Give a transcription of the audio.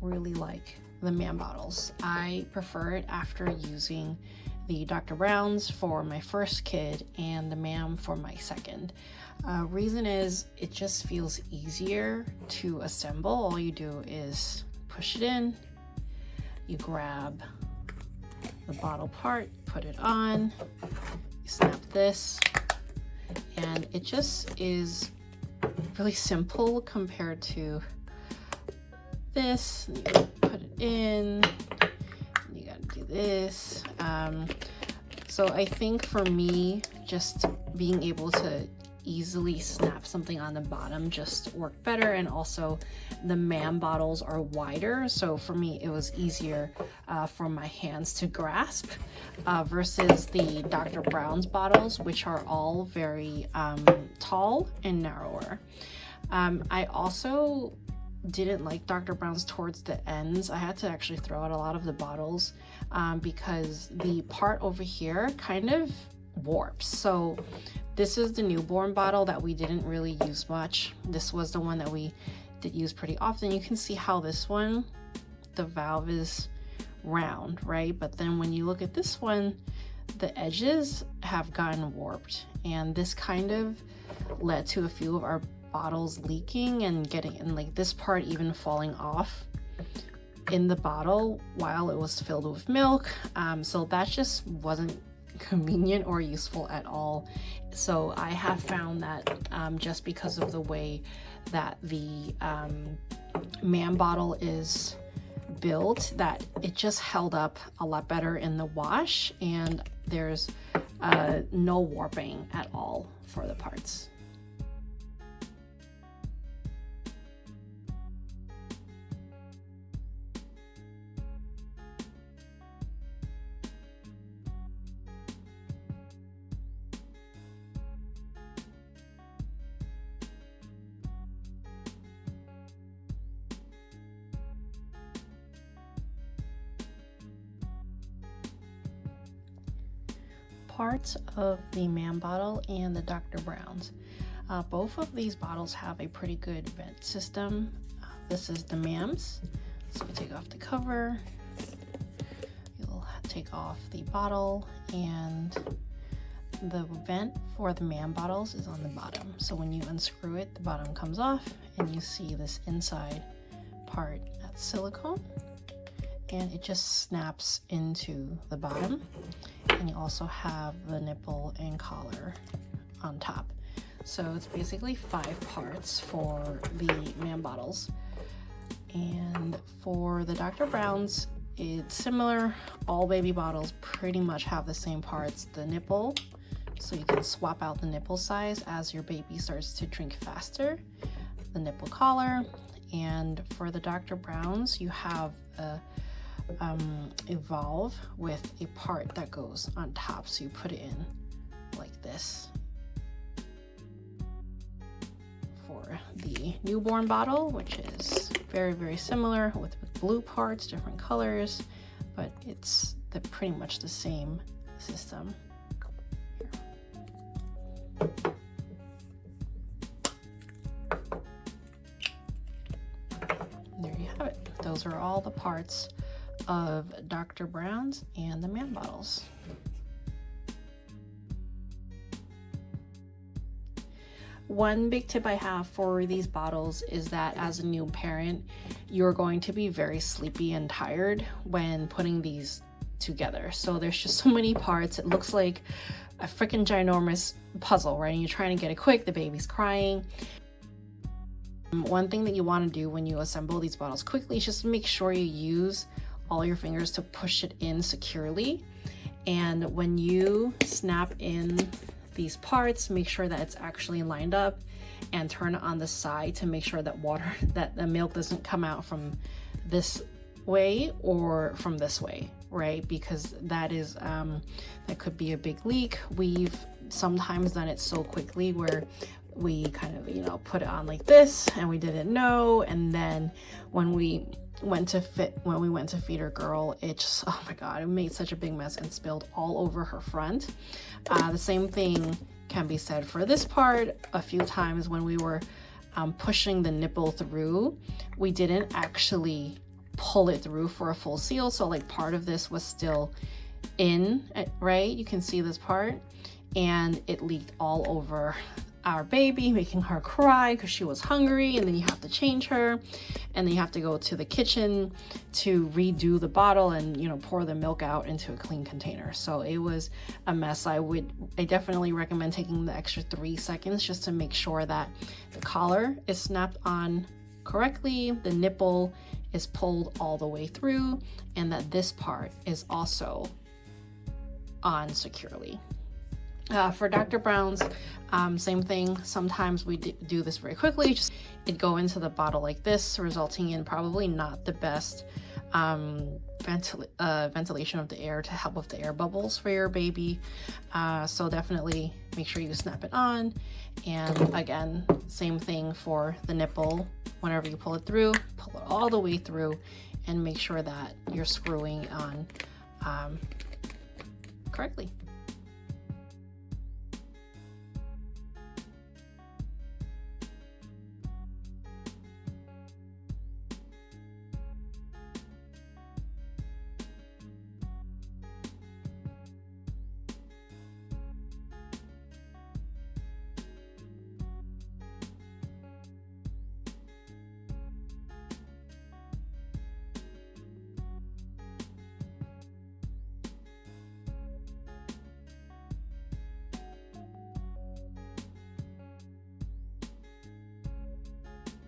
really like the MAM bottles. I prefer it after using the Dr. Brown's for my first kid and the MAM for my second. Reason is it just feels easier to assemble. All you do is push it in, you grab the bottle part, put it on, you snap this, and it just is really simple compared to this. You put it in, you gotta do this. So I think for me, just being able to easily snap something on the bottom just worked better, and also the MAM bottles are wider, so for me it was easier for my hands to grasp versus the Dr. Brown's bottles, which are all very tall and narrower. I also didn't like Dr. Brown's towards the ends. I had to actually throw out a lot of the bottles because the part over here kind of warps. So this is the newborn bottle that we didn't really use much. This was the one that we did use pretty often. You can see how this one, the valve is round, right? But then when you look at this one, the edges have gotten warped, and this kind of led to a few of our bottles leaking and getting, and like this part even falling off in the bottle while it was filled with milk. So that just wasn't convenient or useful at all. So I have found that just because of the way that the MAM bottle is built, that it just held up a lot better in the wash, and there's no warping at all for the parts. Parts of the MAM bottle and the Dr. Brown's. Both of these bottles have a pretty good vent system. This is the MAM's. So we take off the cover, you'll take off the bottle, and the vent for the MAM bottles is on the bottom. So when you unscrew it, the bottom comes off and you see this inside part that's silicone, and it just snaps into the bottom. And you also have the nipple and collar on top. So it's basically 5 parts for the MAM bottles. And for the Dr. Brown's, it's similar. All baby bottles pretty much have the same parts. The nipple, so you can swap out the nipple size as your baby starts to drink faster. The nipple collar. And for the Dr. Brown's, you have a valve with a part that goes on top, so you put it in like this. For the newborn bottle, which is very, very similar with blue parts, different colors, but it's pretty much the same system. There you have it. Those are all the parts of Dr. Brown's and the MAM bottles. One big tip I have for these bottles is that as a new parent, you're going to be very sleepy and tired when putting these together. So there's just so many parts. It looks like a freaking ginormous puzzle, right? And you're trying to get it quick, the baby's crying. One thing that you want to do when you assemble these bottles quickly is just make sure you use all your fingers to push it in securely. And when you snap in these parts, make sure that it's actually lined up, and turn it on the side to make sure that the milk doesn't come out from this way or from this way, right? Because that could be a big leak. We've sometimes done it so quickly where we kind of, put it on like this and we didn't know, and then when we went to feed our girl, it just, oh my god, it made such a big mess and spilled all over her front. The same thing can be said for this part. A few times when we were pushing the nipple through, we didn't actually pull it through for a full seal. So like part of this was still in, right? You can see this part, and it leaked all over our baby, making her cry because she was hungry. And then you have to change her, and then you have to go to the kitchen to redo the bottle and, you know, pour the milk out into a clean container. So it was a mess. I definitely recommend taking the extra 3 seconds just to make sure that the collar is snapped on correctly, the nipple is pulled all the way through, and that this part is also on securely. For Dr. Brown's, same thing. Sometimes we do this very quickly. Just it go into the bottle like this, resulting in probably not the best ventilation of the air to help with the air bubbles for your baby. So definitely make sure you snap it on. And again, same thing for the nipple. Whenever you pull it through, pull it all the way through, and make sure that you're screwing on correctly.